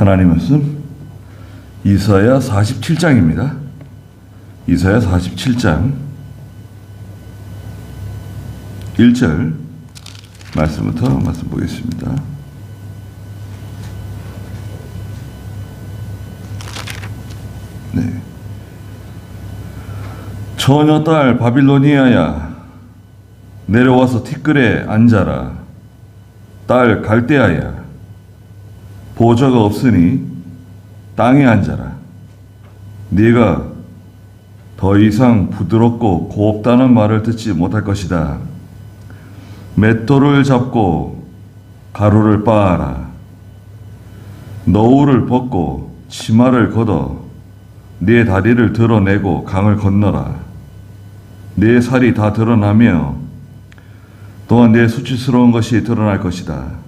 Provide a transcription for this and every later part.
하나님 말씀 이사야 47장입니다. 이사야 47장 1절 말씀부터 말씀 보겠습니다. 네. 처녀딸 바빌로니아야, 내려와서 티끌에 앉아라. 딸 갈대아야, 보좌가 없으니 땅에 앉아라. 네가 더 이상 부드럽고 곱다는 말을 듣지 못할 것이다. 맷돌을 잡고 가루를 빻아라. 너울을 벗고 치마를 걷어 네 다리를 드러내고 강을 건너라. 네 살이 다 드러나며 또한 네 수치스러운 것이 드러날 것이다.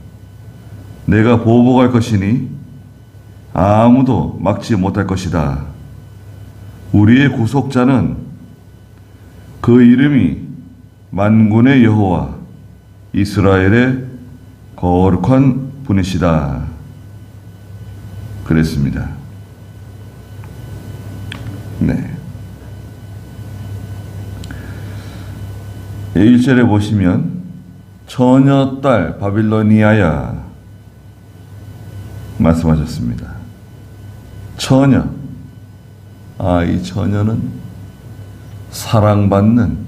내가 보복할 것이니 아무도 막지 못할 것이다. 우리의 구속자는 그 이름이 만군의 여호와 이스라엘의 거룩한 분이시다. 그랬습니다. 네. 1절에 보시면 처녀딸 바빌로니아야 말씀하셨습니다. 처녀. 이 처녀는 사랑받는,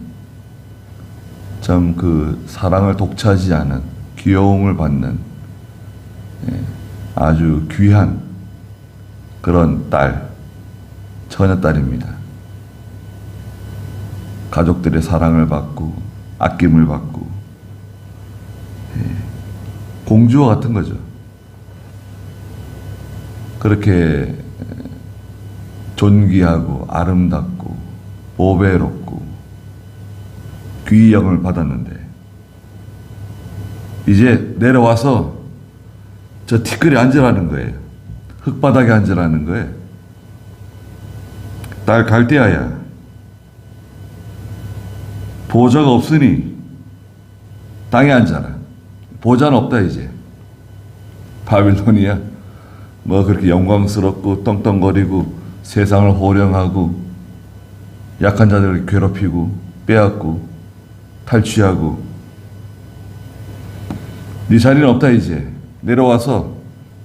참 사랑을 독차지 않은, 귀여움을 받는 아주 귀한 그런 딸, 처녀딸입니다. 가족들의 사랑을 받고 아낌을 받고 공주와 같은 거죠. 그렇게 존귀하고 아름답고 보배롭고 귀영을 받았는데 이제 내려와서 저 티끌에 앉으라는 거예요. 흙바닥에 앉으라는 거예요. 딸 갈대아야, 보좌가 없으니 땅에 앉아라. 보좌는 없다 이제. 바빌론이야 그렇게 영광스럽고 떵떵거리고 세상을 호령하고 약한 자들을 괴롭히고 빼앗고 탈취하고, 네 자리는 없다 이제. 내려와서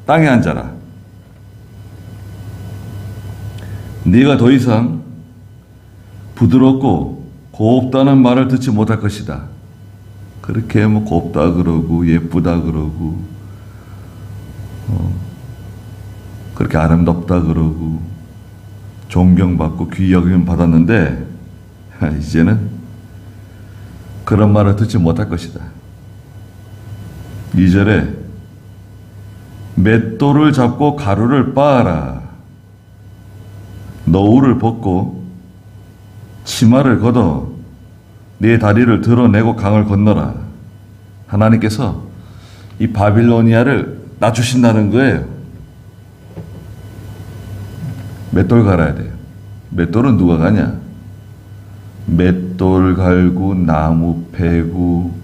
땅에 앉아라. 네가 더 이상 부드럽고 곱다는 말을 듣지 못할 것이다. 그렇게 곱다 그러고 예쁘다 그러고 그렇게 아름답다 그러고 존경받고 귀여김 받았는데 이제는 그런 말을 듣지 못할 것이다. 2절에 맷돌을 잡고 가루를 빻아라. 너울을 벗고 치마를 걷어 네 다리를 드러내고 강을 건너라. 하나님께서 이 바빌로니아를 낮추신다는 거예요. 맷돌 갈아야 돼요. 맷돌은 누가 가냐? 맷돌 갈고 나무 패고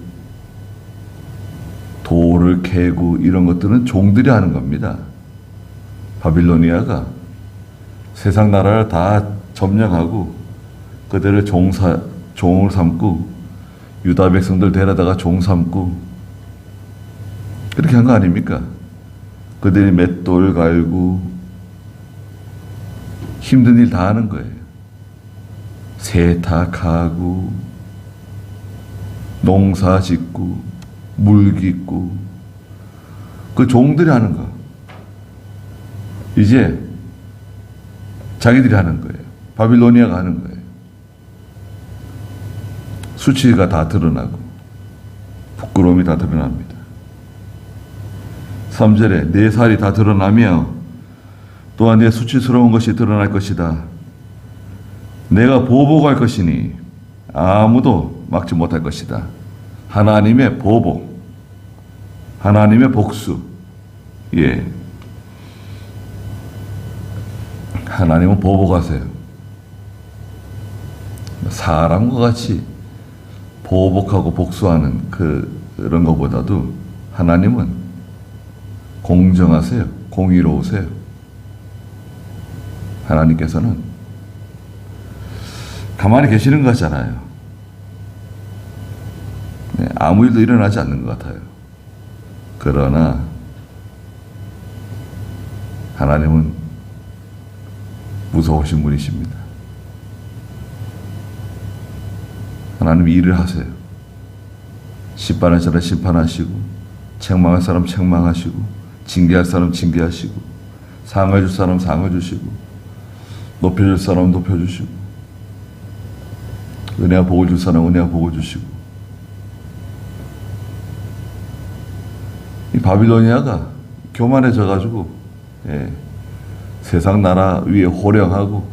돌을 캐고 이런 것들은 종들이 하는 겁니다. 바빌로니아가 세상 나라를 다 점령하고 그들을 종을 삼고 유다 백성들 데려다가 종 삼고 그렇게 한 거 아닙니까? 그들이 맷돌 갈고 힘든 일 다 하는 거예요. 세탁하고 농사 짓고 물 깃고 그 종들이 하는 거 이제 자기들이 하는 거예요. 바빌로니아가 하는 거예요. 수치가 다 드러나고 부끄러움이 다 드러납니다. 3절에 내 살이 다 드러나며 또한 내 수치스러운 것이 드러날 것이다. 내가 보복할 것이니 아무도 막지 못할 것이다. 하나님의 보복, 하나님의 복수. 예, 하나님은 보복하세요. 사람과 같이 보복하고 복수하는 그런 것보다도 하나님은 공정하세요. 공의로우세요. 하나님께서는 가만히 계시는 것 같잖아요. 네, 아무 일도 일어나지 않는 것 같아요. 그러나 하나님은 무서우신 분이십니다. 하나님 일을 하세요. 심판할 사람 심판하시고, 책망할 사람 책망하시고, 징계할 사람 징계하시고, 상을 줄 사람 상을 주시고, 높여줄 사람 높여주시고, 은혜와 복을 줄 사람 은혜와 복을 주시고. 이 바빌로니아가 교만해져가지고 세상 나라 위에 호령하고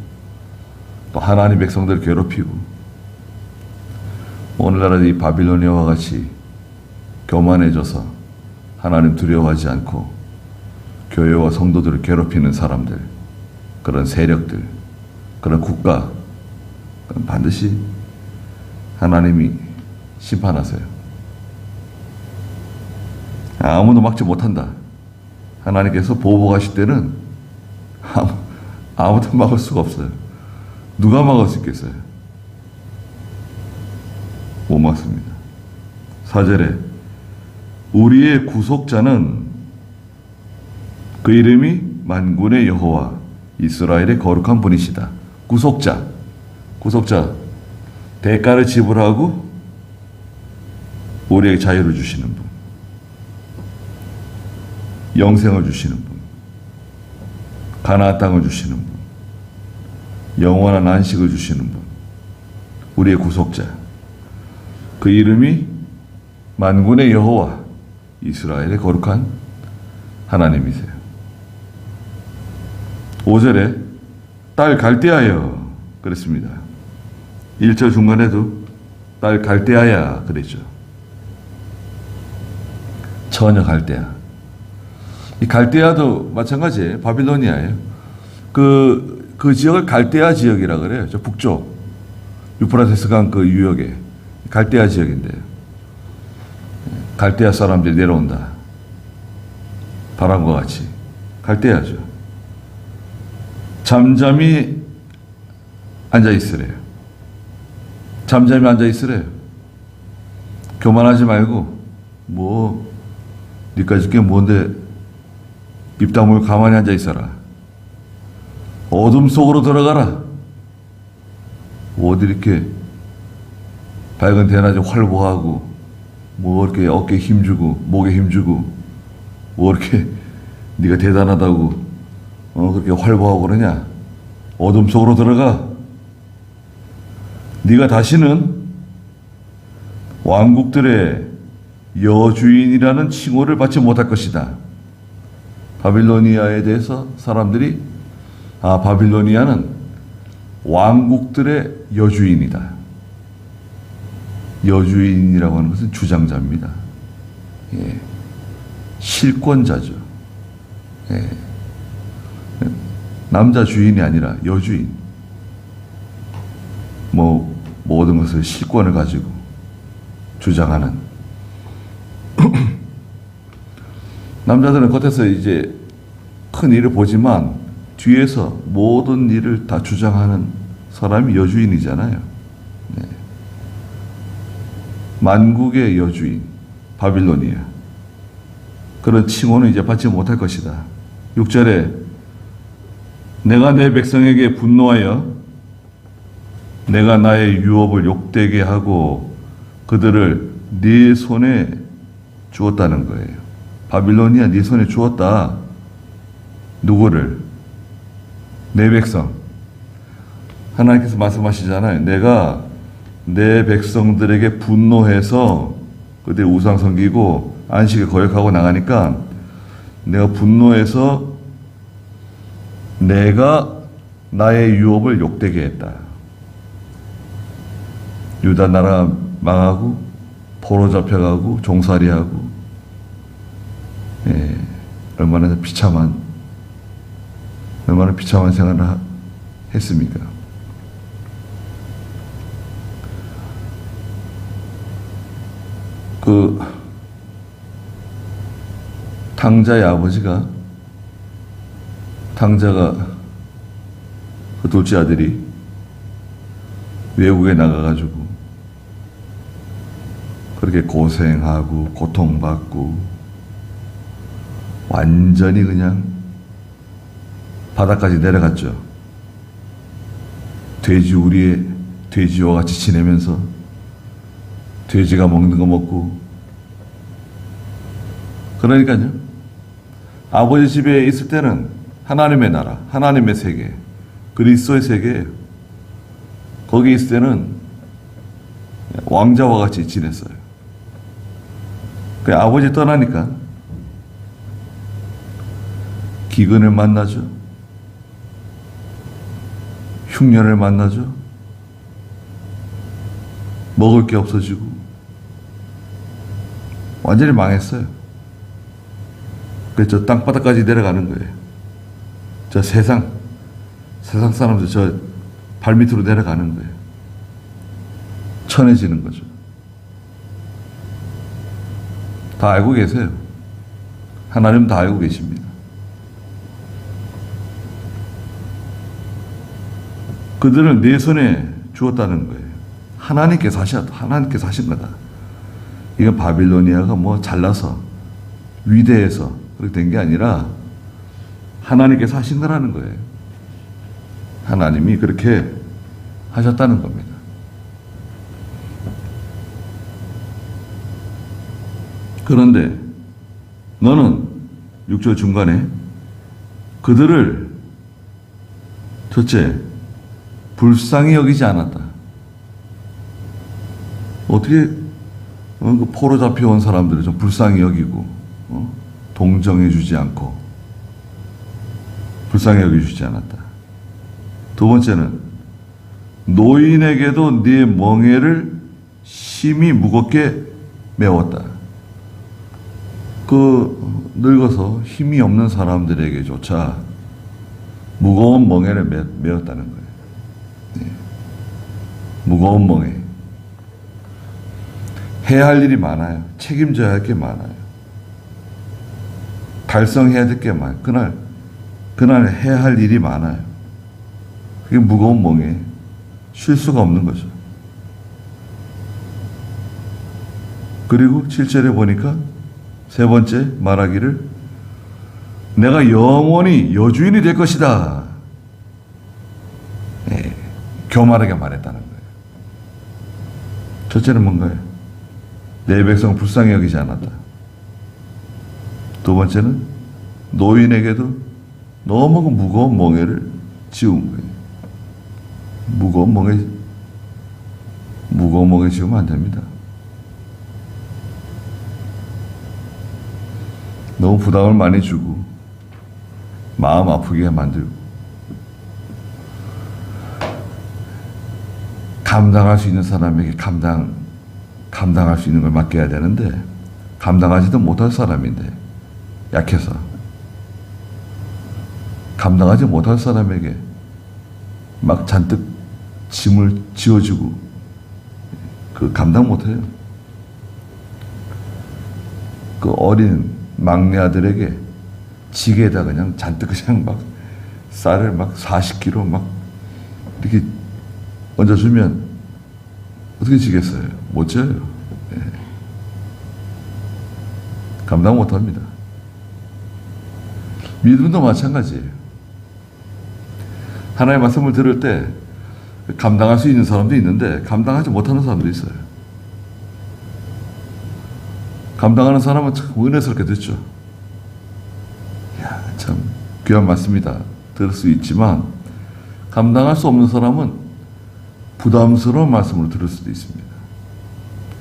또 하나님 백성들 괴롭히고, 오늘날의 이 바빌로니아와 같이 교만해져서 하나님 두려워하지 않고 교회와 성도들을 괴롭히는 사람들, 그런 세력들, 그런 국가, 그럼 반드시 하나님이 심판하세요. 아무도 막지 못한다. 하나님께서 보복하실 때는 아무도 막을 수가 없어요. 누가 막을 수 있겠어요? 못 막습니다. 4절에 우리의 구속자는 그 이름이 만군의 여호와 이스라엘의 거룩한 분이시다. 구속자, 대가를 지불하고 우리에게 자유를 주시는 분, 영생을 주시는 분, 가나안 땅을 주시는 분, 영원한 안식을 주시는 분, 우리의 구속자, 그 이름이 만군의 여호와 이스라엘의 거룩한 하나님이세요. 5절에 딸 갈대하여 그랬습니다. 1절 중간에도 딸 갈대아야 그랬죠. 처녀 갈대아. 이 갈대아도 마찬가지예요. 바빌로니아예요. 그 지역을 갈대아 지역이라 그래요. 저 북쪽 유프라테스강 그 유역에 갈대아 지역인데요. 갈대아 사람들이 내려온다. 바람과 같이 갈대아죠. 잠잠히 앉아 있으래요. 잠잠히 앉아 있으래요. 교만하지 말고 니까지 게 뭔데 입 다물고 가만히 앉아 있어라. 어둠 속으로 들어가라. 어디 이렇게 밝은 대낮에 활보하고 이렇게 어깨에 힘주고 목에 힘주고 이렇게 네가 대단하다고 그렇게 활보하고 그러냐. 어둠 속으로 들어가. 네가 다시는 왕국들의 여주인이라는 칭호를 받지 못할 것이다. 바빌로니아에 대해서 사람들이 바빌로니아는 왕국들의 여주인이다. 여주인이라고 하는 것은 주장자입니다. 예. 실권자죠. 예. 남자 주인이 아니라 여주인. 모든 것을 실권을 가지고 주장하는. 남자들은 겉에서 이제 큰 일을 보지만 뒤에서 모든 일을 다 주장하는 사람이 여주인이잖아요. 네. 만국의 여주인, 바빌로니아. 그런 칭호는 이제 받지 못할 것이다. 6절에 내가 내 백성에게 분노하여 내가 나의 유업을 욕되게 하고 그들을 네 손에 주었다는 거예요. 바빌로니아 네 손에 주었다. 누구를? 내 백성. 하나님께서 말씀하시잖아요. 내가 내 백성들에게 분노해서 그들 우상 섬기고 안식을 거역하고 나가니까 내가 분노해서 내가 나의 유업을 욕되게 했다. 유다 나라 망하고 포로 잡혀가고 종살이하고 얼마나 비참한 생활을 했습니까? 그 탕자의 아버지가 당자가 그 둘째 아들이 외국에 나가가지고 그렇게 고생하고 고통받고 완전히 그냥 바닥까지 내려갔죠. 돼지와 같이 지내면서 돼지가 먹는 거 먹고. 그러니까요, 아버지 집에 있을 때는 하나님의 나라, 하나님의 세계, 그리스도의 세계예요. 거기 있을 때는 왕자와 같이 지냈어요. 그 아버지 떠나니까 기근을 만나죠. 흉년을 만나죠. 먹을 게 없어지고 완전히 망했어요. 그래서 저 땅바닥까지 내려가는 거예요. 저 세상 사람들 저 발밑으로 내려가는 거예요. 천해지는 거죠. 다 알고 계세요. 하나님 다 알고 계십니다. 그들을 내 손에 주었다는 거예요. 하나님께서 하신 거다. 이건 바빌로니아가 뭐 잘나서 위대해서 그렇게 된 게 아니라 하나님께서 하신 거라는 거예요. 하나님이 그렇게 하셨다는 겁니다. 그런데 너는 6절 중간에 그들을 첫째 불쌍히 여기지 않았다. 어떻게 그 포로 잡혀온 사람들을 좀 불쌍히 여기고 동정해 주지 않고 불쌍히 여겨주지 않았다. 두 번째는 노인에게도 네 멍에를 심히 무겁게 메웠다. 그 늙어서 힘이 없는 사람들에게조차 무거운 멍에를 메웠다는 거예요. 네. 무거운 멍에. 해야 할 일이 많아요. 책임져야 할 게 많아요. 달성해야 될 게 많아요. 그날 해야 할 일이 많아요. 그게 무거운 멍에 쉴 수가 없는 거죠. 그리고 7절에 보니까 세 번째 말하기를 내가 영원히 여주인이 될 것이다. 네, 교만하게 말했다는 거예요. 첫째는 뭔가요? 내 백성을 불쌍히 여기지 않았다. 두 번째는 노인에게도 너무 무거운 멍에를 지운 거예요. 무거운 멍에 지우면 안 됩니다. 너무 부담을 많이 주고 마음 아프게 만들고 감당할 수 있는 사람에게 감당할 수 있는 걸 맡겨야 되는데 감당하지도 못할 사람인데 약해서 감당하지 못할 사람에게 막 잔뜩 짐을 지어주고 그 감당 못해요. 그 어린 막내 아들에게 지게에다 그냥 잔뜩 그냥 막 쌀을 막 40kg 막 이렇게 얹어주면 어떻게 지겠어요? 못 져요. 네. 감당 못합니다. 믿음도 마찬가지예요. 하나님의 말씀을 들을 때 감당할 수 있는 사람도 있는데 감당하지 못하는 사람도 있어요. 감당하는 사람은 참 은혜스럽게 듣죠. 야, 참 귀한 말씀이다. 들을 수 있지만 감당할 수 없는 사람은 부담스러운 말씀으로 들을 수도 있습니다.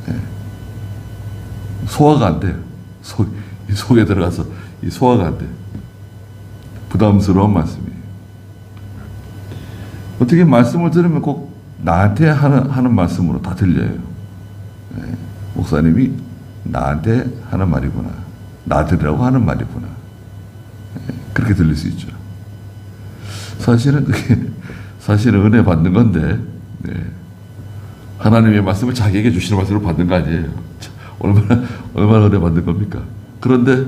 네. 소화가 안 돼요. 속에 들어가서 소화가 안 돼요. 부담스러운 말씀이에요. 어떻게 말씀을 들으면 꼭 나한테 하는 말씀으로 다 들려요. 네. 목사님이 나한테 하는 말이구나. 나 들으라고 하는 말이구나. 네. 그렇게 들릴 수 있죠. 사실은 은혜 받는 건데, 네. 하나님의 말씀을 자기에게 주시는 말씀을 받는 거 아니에요. 얼마나 은혜 받는 겁니까? 그런데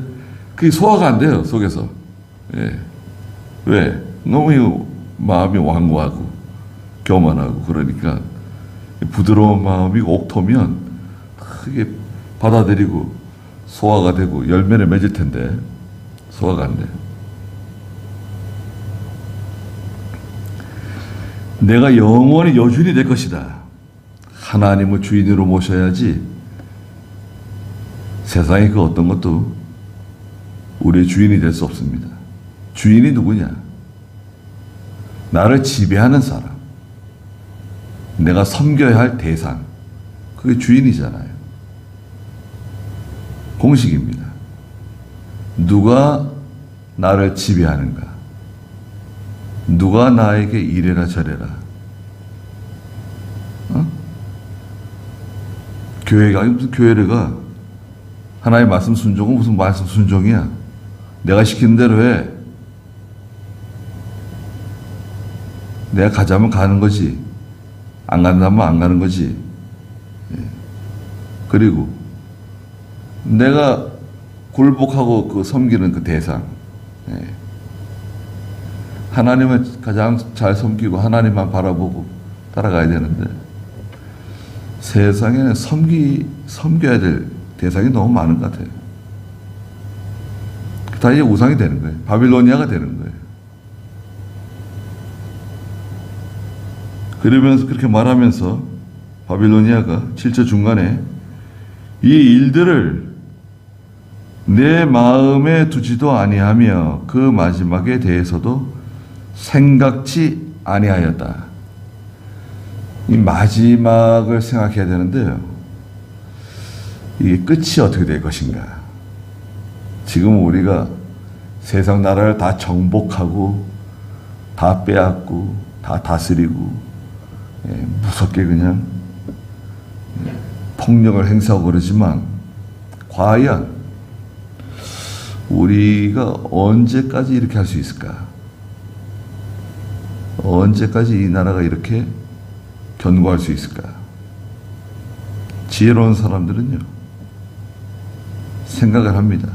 그게 소화가 안 돼요, 속에서. 예. 왜? 너무 마음이 완고하고 교만하고 그러니까 부드러운 마음이 옥토면 크게 받아들이고 소화가 되고 열매를 맺을 텐데 소화가 안 돼. 내가 영원히 여주인이 될 것이다. 하나님을 주인으로 모셔야지 세상의 그 어떤 것도 우리의 주인이 될 수 없습니다. 주인이 누구냐? 나를 지배하는 사람. 내가 섬겨야 할 대상. 그게 주인이잖아요. 공식입니다. 누가 나를 지배하는가? 누가 나에게 이래라 저래라? 교회가 무슨 교회를 가? 하나님의 말씀 순종은 무슨 말씀 순종이야? 내가 시키는 대로 해. 내가 가자면 가는 거지. 안 간다면 안 가는 거지. 그리고 내가 굴복하고 그 섬기는 그 대상. 하나님을 가장 잘 섬기고 하나님만 바라보고 따라가야 되는데 세상에는 섬겨야 될 대상이 너무 많은 것 같아요. 다 이제 우상이 되는 거예요. 바빌로니아가 되는 거예요. 그러면서 그렇게 말하면서 바빌로니아가 7절 중간에 이 일들을 내 마음에 두지도 아니하며 그 마지막에 대해서도 생각지 아니하였다. 이 마지막을 생각해야 되는데요. 이게 끝이 어떻게 될 것인가? 지금 우리가 세상 나라를 다 정복하고 다 빼앗고 다 다스리고 무섭게 그냥 폭력을 행사하고 그러지만 과연 우리가 언제까지 이렇게 할 수 있을까? 언제까지 이 나라가 이렇게 견고할 수 있을까? 지혜로운 사람들은요, 생각을 합니다.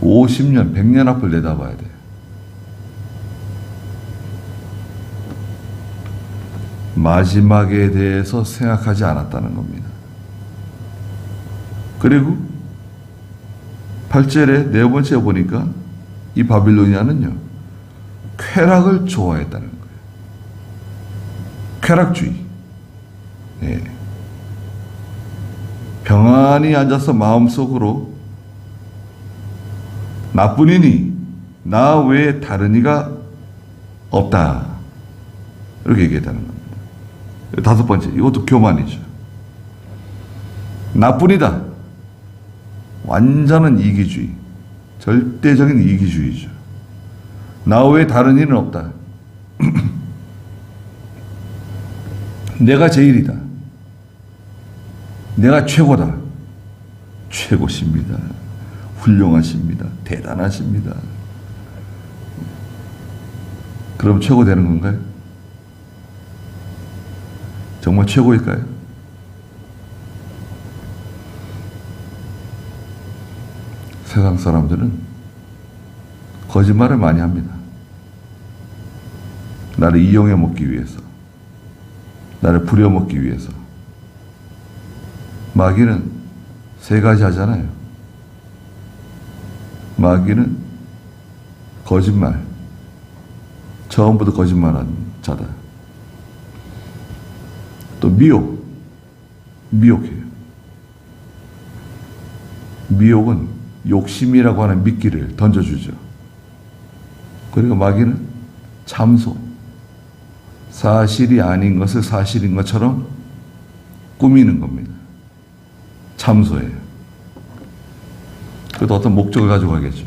50년, 100년 앞을 내다봐야 돼. 마지막에 대해서 생각하지 않았다는 겁니다. 그리고 8절에 네 번째 보니까 이 바빌로니아는요, 쾌락을 좋아했다는 거예요. 쾌락주의. 평안히 앉아서 마음속으로 나뿐이니 나 외에 다른 이가 없다. 이렇게 얘기했다는 겁니다. 다섯 번째, 이것도 교만이죠. 나뿐이다. 완전한 이기주의. 절대적인 이기주의죠. 나 외에 다른 이는 없다. 내가 제일이다. 내가 최고다. 최고십니다. 훌륭하십니다. 대단하십니다. 그럼 최고 되는 건가요? 정말 최고일까요? 세상 사람들은 거짓말을 많이 합니다. 나를 이용해 먹기 위해서, 나를 부려먹기 위해서. 마귀는 세 가지 하잖아요. 마귀는 거짓말, 처음부터 거짓말한 자다. 또 미혹해요. 미혹은 욕심이라고 하는 미끼를 던져주죠. 그리고 마귀는 참소, 사실이 아닌 것을 사실인 것처럼 꾸미는 겁니다. 참소예요. 그것도 어떤 목적을 가지고 가겠죠.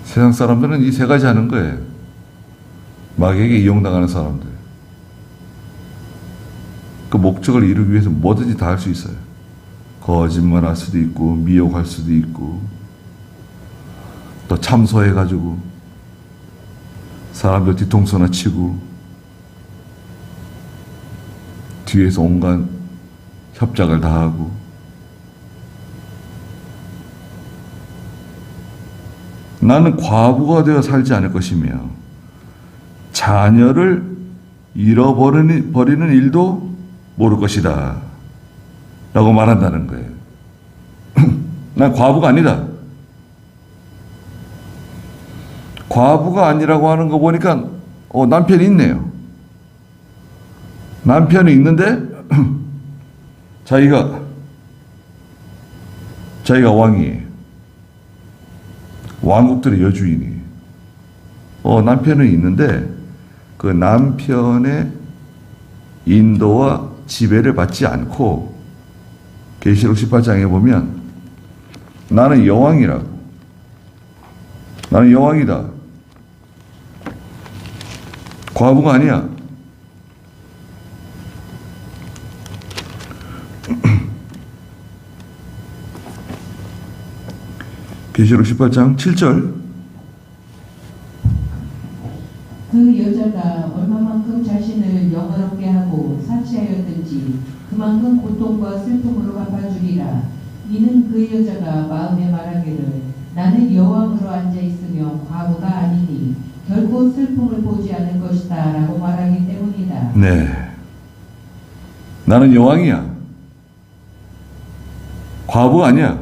세상 사람들은 이 세 가지 하는 거예요. 마귀에게 이용당하는 사람들. 그 목적을 이루기 위해서 뭐든지 다 할 수 있어요. 거짓말할 수도 있고, 미혹할 수도 있고, 또 참소해가지고 사람들 뒤통수나 치고 뒤에서 온갖 협작을 다 하고 나는 과부가 되어 살지 않을 것이며 자녀를 잃어버리는 일도 모를 것이다 라고 말한다는 거예요. 난 과부가 아니다. 과부가 아니라고 하는 거 보니까 남편이 있네요. 남편이 있는데 자기가 왕이에요. 왕국들의 여주인이. 남편은 있는데 그 남편의 인도와 지배를 받지 않고 계시록 18장에 보면 나는 여왕이라고. 나는 여왕이다. 과부가 아니야. 계시록 18장 7절. 그 여자가 얼마만큼 자신을 영화롭게 하고 사치하였든지 그만큼 고통과 슬픔으로 갚아주리라. 이는 그 여자가 마음에 말하기를 나는 여왕으로 앉아있으며 과부가 아니니 결코 슬픔을 보지 않을 것이다 라고 말하기 때문이다. 네. 나는 여왕이야. 과부가 아니야.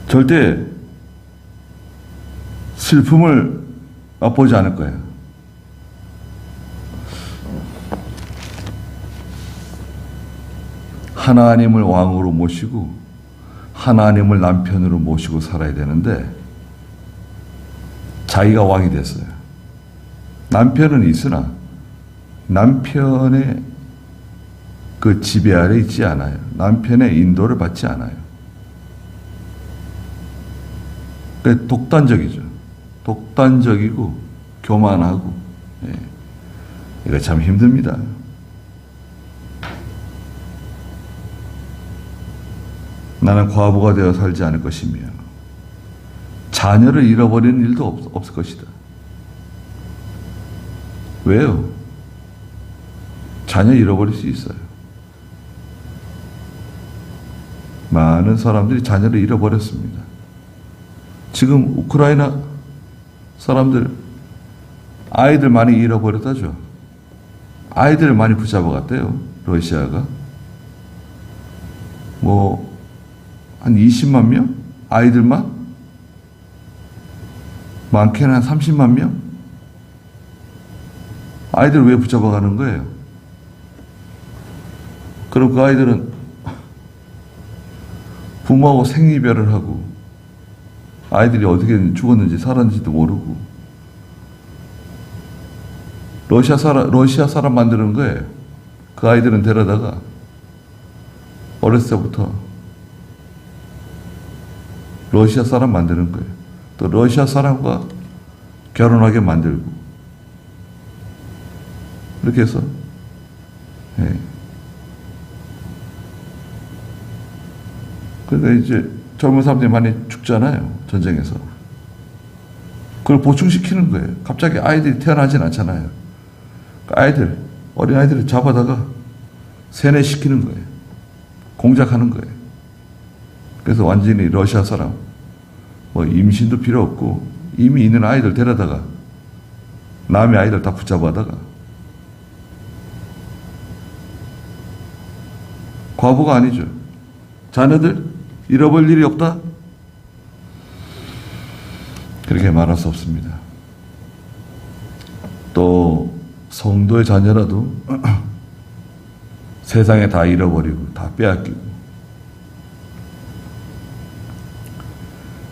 절대 슬픔을 맛보지 않을 거야. 하나님을 왕으로 모시고 하나님을 남편으로 모시고 살아야 되는데 자기가 왕이 됐어요. 남편은 있으나 남편의 그 지배 아래 있지 않아요. 남편의 인도를 받지 않아요. 독단적이죠. 독단적이고 교만하고. 이거 참 힘듭니다. 나는 과부가 되어 살지 않을 것이며 자녀를 잃어버리는 일도 없을 것이다. 왜요? 자녀 잃어버릴 수 있어요. 많은 사람들이 자녀를 잃어버렸습니다. 지금 우크라이나 사람들 아이들 많이 잃어버렸다죠. 아이들을 많이 붙잡아갔대요. 러시아가. 한 20만 명? 아이들만? 많게는 한 30만 명? 아이들 왜 붙잡아가는 거예요? 그럼 그 아이들은 부모하고 생이별을 하고 아이들이 어떻게 죽었는지 살았는지도 모르고 러시아 사람 만드는 거예요. 그 아이들은 데려다가 어렸을 때부터 러시아 사람 만드는 거예요. 또 러시아 사람과 결혼하게 만들고 이렇게 해서 그러니까 이제 젊은 사람들이 많이 죽잖아요. 전쟁에서. 그걸 보충시키는 거예요. 갑자기 아이들이 태어나진 않잖아요. 어린 아이들을 잡아다가 세뇌시키는 거예요. 공작하는 거예요. 그래서 완전히 러시아 사람, 임신도 필요 없고 이미 있는 아이들 데려다가 남의 아이들 다 붙잡아다가 과부가 아니죠. 자녀들 잃어버릴 일이 없다? 그렇게 말할 수 없습니다. 또 성도의 자녀라도 세상에 다 잃어버리고 다 빼앗기고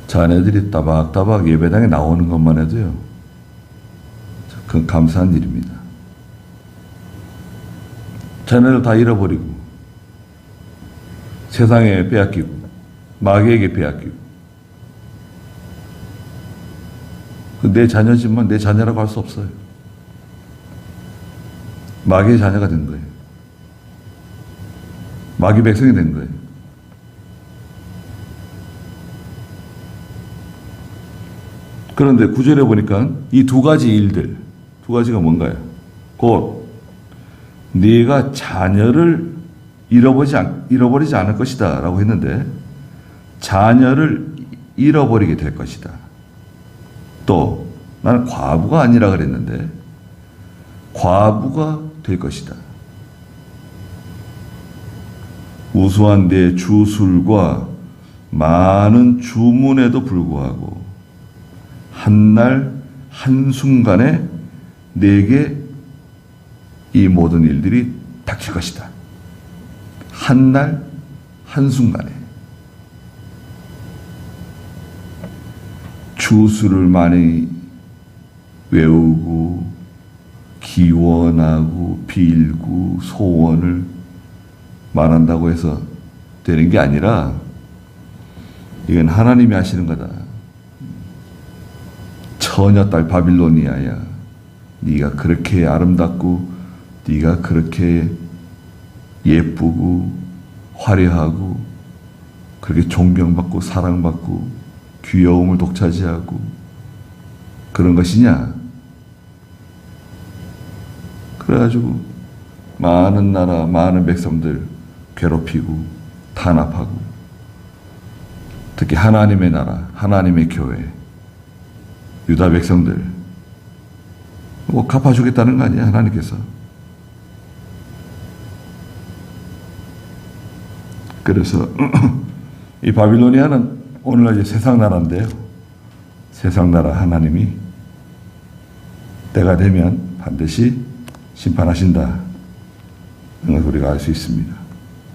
자녀들이 따박따박 예배당에 나오는 것만 해도요, 그건 감사한 일입니다. 자녀를 다 잃어버리고 세상에 빼앗기고 마귀에게 빼앗기고 내 자녀지만 내 자녀라고 할 수 없어요. 마귀의 자녀가 된 거예요. 마귀 백성이 된 거예요. 그런데 9절에 보니까 이 두 가지 일들, 두 가지가 뭔가요? 곧 네가 자녀를 잃어버리지 않을 것이다 라고 했는데 자녀를 잃어버리게 될 것이다. 또 나는 과부가 아니라 그랬는데 과부가 될 것이다. 우수한 내 주술과 많은 주문에도 불구하고 한날 한순간에 내게 이 모든 일들이 닥칠 것이다. 한날 한순간에. 주술을 많이 외우고 기원하고 빌고 소원을 말한다고 해서 되는 게 아니라 이건 하나님이 하시는 거다. 처녀딸 바빌로니아야, 네가 그렇게 아름답고 네가 그렇게 예쁘고 화려하고 그렇게 존경받고 사랑받고 귀여움을 독차지하고 그런 것이냐? 그래가지고 많은 나라, 많은 백성들 괴롭히고 탄압하고 특히 하나님의 나라, 하나님의 교회, 유다 백성들 뭐 갚아주겠다는 거 아니야, 하나님께서. 그래서 이 바빌로니아는 오늘날 이제 세상 나라인데요. 세상 나라 하나님이 때가 되면 반드시 심판하신다. 이런 걸 우리가 알 수 있습니다.